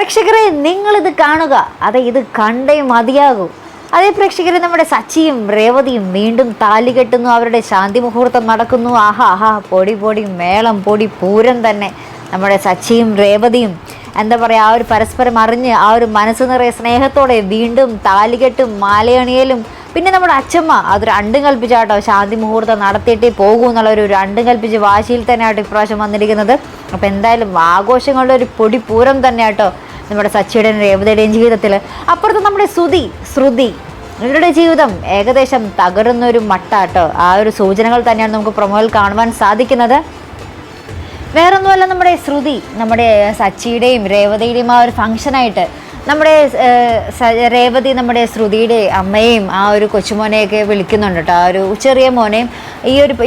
പ്രേക്ഷകരെ നിങ്ങളിത് കാണുക, അതെ ഇത് കണ്ടേ മതിയാകൂ. അതേ പ്രേക്ഷകരെ, നമ്മുടെ സച്ചിയും രേവതിയും വീണ്ടും താലി കെട്ടുന്നു, അവരുടെ ശാന്തി മുഹൂർത്തം നടക്കുന്നു. ആഹാ പൊടി പൊടി മേളം, പൊടി പൂരം തന്നെ. നമ്മുടെ സച്ചിയും രേവതിയും എന്താ പറയുക, ആ ഒരു പരസ്പരം അറിഞ്ഞ് ആ ഒരു മനസ്സ് നിറയെ സ്നേഹത്തോടെ വീണ്ടും താലികെട്ടും മാലയണിയലും. പിന്നെ നമ്മുടെ അച്ഛമ്മ അത് രണ്ടും കൽപ്പിച്ചാട്ടോ ശാന്തി മുഹൂർത്തം നടത്തിയിട്ടേ പോകൂ എന്നുള്ള ഒരു രണ്ടും കൽപ്പിച്ച് വാശിയിൽ തന്നെയാട്ടോ ഇപ്രാവശ്യം വന്നിരിക്കുന്നത്. അപ്പോൾ എന്തായാലും ആഘോഷങ്ങളുടെ ഒരു പൊടിപ്പൂരം തന്നെയാട്ടോ നമ്മുടെ സച്ചിയുടെയും രേവതിയുടെയും ജീവിതത്തിൽ. അപ്പുറത്ത് നമ്മുടെ ശ്രുതി ഇവരുടെ ജീവിതം ഏകദേശം തകരുന്നൊരു മട്ടാട്ടോ. ആ ഒരു സൂചനകൾ തന്നെയാണ് നമുക്ക് പ്രൊമോയിൽ കാണുവാൻ സാധിക്കുന്നത്. വേറൊന്നുമല്ല, നമ്മുടെ ശ്രുതി നമ്മുടെ സച്ചിയുടെയും രേവതിയുടെയും ആ ഒരു ഫംഗ്ഷനായിട്ട് നമ്മുടെ രേവതി നമ്മുടെ ശ്രുതിയുടെ അമ്മയെയും ആ ഒരു കൊച്ചുമോനെയൊക്കെ വിളിക്കുന്നുണ്ട് കേട്ടോ. ആ ഒരു ചെറിയ മോനെയും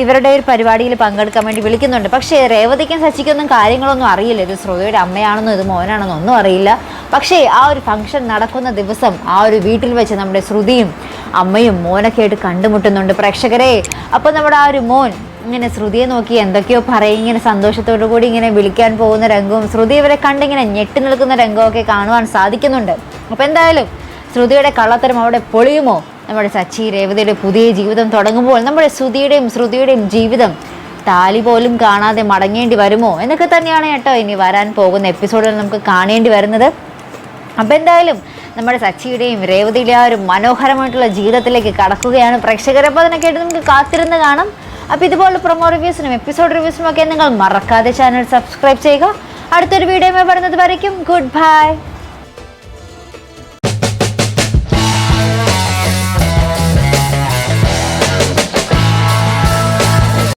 ഇവരുടെ ഒരു പരിപാടിയിൽ പങ്കെടുക്കാൻ വേണ്ടി വിളിക്കുന്നുണ്ട്. പക്ഷേ രേവതിക്കും സച്ചിക്കൊന്നും കാര്യങ്ങളൊന്നും അറിയില്ല. ഇത് ശ്രുതിയുടെ അമ്മയാണെന്നോ ഇത് മോനാണെന്നോ ഒന്നും അറിയില്ല. പക്ഷേ ആ ഒരു ഫംഗ്ഷൻ നടക്കുന്ന ദിവസം ആ ഒരു വീട്ടിൽ വെച്ച് നമ്മുടെ ശ്രുതിയും അമ്മയും മോനൊക്കെ ആയിട്ട് കണ്ടുമുട്ടുന്നുണ്ട് പ്രേക്ഷകരെ. അപ്പോൾ നമ്മുടെ ആ ഒരു മോൻ ഇങ്ങനെ ശ്രുതിയെ നോക്കി എന്തൊക്കെയോ പറയും, ഇങ്ങനെ സന്തോഷത്തോടു കൂടി ഇങ്ങനെ വിളിക്കാൻ പോകുന്ന രംഗവും ശ്രുതി ഇവരെ കണ്ടിങ്ങനെ ഞെട്ടി നിൽക്കുന്ന രംഗമൊക്കെ കാണുവാൻ സാധിക്കുന്നുണ്ട്. അപ്പോൾ എന്തായാലും ശ്രുതിയുടെ കള്ളത്തരം അവിടെ പൊളിയുമോ? നമ്മുടെ സച്ചി രേവതിയുടെ പുതിയ ജീവിതം തുടങ്ങുമ്പോൾ നമ്മുടെ ശ്രുതിയുടെയും ജീവിതം താലി പോലും കാണാതെ മടങ്ങേണ്ടി വരുമോ എന്നൊക്കെ തന്നെയാണ് കേട്ടോ ഇനി വരാൻ പോകുന്ന എപ്പിസോഡിൽ നമുക്ക് കാണേണ്ടി വരുന്നത്. അപ്പോൾ എന്തായാലും നമ്മുടെ സച്ചിയുടെയും രേവതിയുടെയും ആ ഒരു മനോഹരമായിട്ടുള്ള ജീവിതത്തിലേക്ക് കടക്കുകയാണ് പ്രേക്ഷകരെ. അപ്പോൾ അതിനൊക്കെ ആയിട്ട് നമുക്ക് കാത്തിരുന്ന് കാണാം. അപ്പോൾ ഇതുപോലെ പ്രൊമോ റിവ്യൂസിനും എപ്പിസോഡ് റിവ്യൂസിനും ഒക്കെ നിങ്ങൾ മറക്കാതെ ചാനൽ സബ്സ്ക്രൈബ് ചെയ്യുക. അടുത്തൊരു വീഡിയോ വരുന്നത് വരയ്ക്കും ഗുഡ് ബൈ.